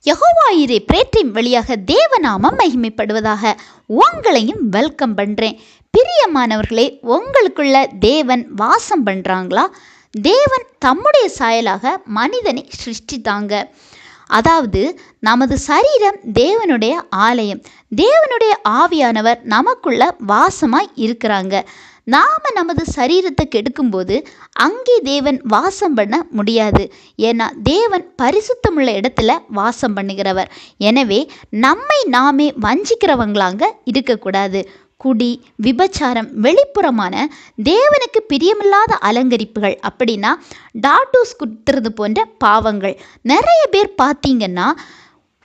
யெகோவாயிரே பிரேட்டின் வழியாக தேவநாமம் மகிமைப்படுவதாக. உங்களையும் வெல்கம் பண்ணுறேன். பிரியமானவர்களே, உங்களுக்குள்ள தேவன் வாசம் பண்ணுறாங்களா? தேவன் தம்முடைய சாயலாக மனிதனை சிருஷ்டித்தாங்க. அதாவது நமது சரீரம் தேவனுடைய ஆலயம். தேவனுடைய ஆவியானவர் நமக்குள்ள வாசமாய் இருக்கிறாங்க. நாம் நமது சரீரத்தை கெடுக்கும்போது அங்கே தேவன் வாசம் பண்ண முடியாது. ஏன்னா தேவன் பரிசுத்தமுள்ள இடத்துல வாசம் பண்ணுகிறவர். எனவே நம்மை நாமே வஞ்சிக்கிறவங்களாங்க இருக்கக்கூடாது. குடி, விபச்சாரம், வெளிப்புறமான தேவனுக்கு பிரியமில்லாத அலங்கரிப்புகள், அப்படின்னா டாட்டூஸ் குத்துறது போன்ற பாவங்கள். நிறைய பேர் பார்த்தீங்கன்னா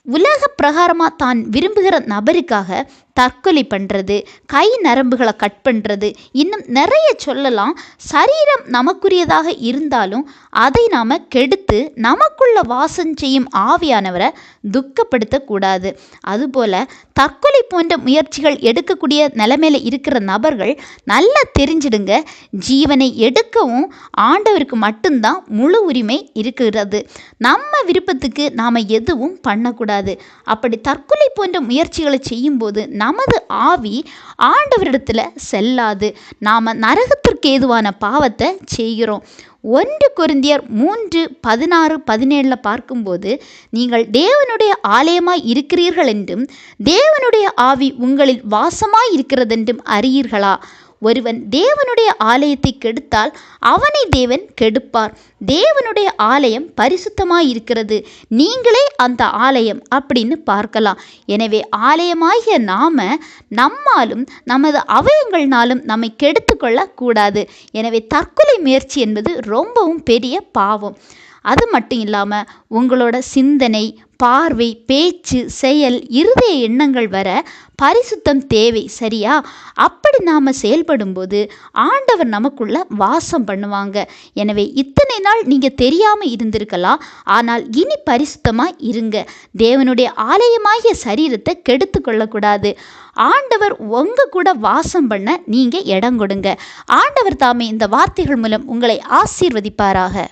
உலக பிரகாரமாக தான் விரும்புகிற நபருக்காக தற்கொலை பண்ணுறது, கை நரம்புகளை கட் பண்ணுறது, இன்னும் நிறைய சொல்லலாம். சரீரம் நமக்குரியதாக இருந்தாலும் அதை நாம் கெடுத்து நமக்குள்ள வாசம் செய்யும் ஆவியானவரை துக்கப்படுத்தக்கூடாது. அதுபோல் தற்கொலை போன்ற முயற்சிகள் எடுக்கக்கூடிய நிலைமையில் இருக்கிற நபர்கள் நல்லா தெரிஞ்சிடுங்க, ஜீவனை எடுக்கவும் ஆண்டவருக்கு மட்டும்தான் முழு உரிமை இருக்கிறது. நம்ம விருப்பத்துக்கு நாம் எதுவும் பண்ணக்கூடாது. அப்படி தற்கொலை போன்ற முயற்சிகளை செய்யும்போது நமது ஆவி ஆண்டவரிடத்தில் செல்லாது. நாம் நரகத்திற்கு ஏதுவான பாவத்தை செய்கிறோம். 1 கொரிந்தியர் 3:16-17 பார்க்கும்போது, நீங்கள் தேவனுடைய ஆலயமாய் இருக்கிறீர்கள் என்றும் தேவனுடைய ஆவி உங்களில் வாசமாய் இருக்கிறதென்றும் அறியீர்களா? ஒருவன் தேவனுடைய ஆலயத்தை கெடுத்தால் அவனை தேவன் கெடுப்பார். தேவனுடைய ஆலயம் பரிசுத்தமாய் இருக்கிறது, நீங்களே அந்த ஆலயம் அப்படின்னு பார்க்கலாம். எனவே ஆலயமாகிய நம்மாலும் நமது அவயங்கள்னாலும் நம்மை கெடுத்து கொள்ளக்கூடாது. எனவே தற்கொலை முயற்சி என்பது ரொம்பவும் பெரிய பாவம். அது மட்டும் இல்லாமல் உங்களோட சிந்தனை, பார்வை, பேச்சு, செயல், இருதய எண்ணங்கள் வர பரிசுத்தம் தேவை. சரியா? அப்படி நாம் செயல்படும்போது ஆண்டவர் நமக்குள்ள வாசம் பண்ணுவாங்க. எனவே இத்தனை நாள் நீங்கள் தெரியாமல் இருந்திருக்கலாம். ஆனால் இனி பரிசுத்தமாக இருங்க. தேவனுடைய ஆலயமாகிய சரீரத்தை கெடுத்து கொள்ளக்கூடாது. ஆண்டவர் உங்கள் கூட வாசம் பண்ண நீங்கள் இடம் கொடுங்க. ஆண்டவர் தாமே இந்த வார்த்தைகள் மூலம் உங்களை ஆசீர்வதிப்பாராக.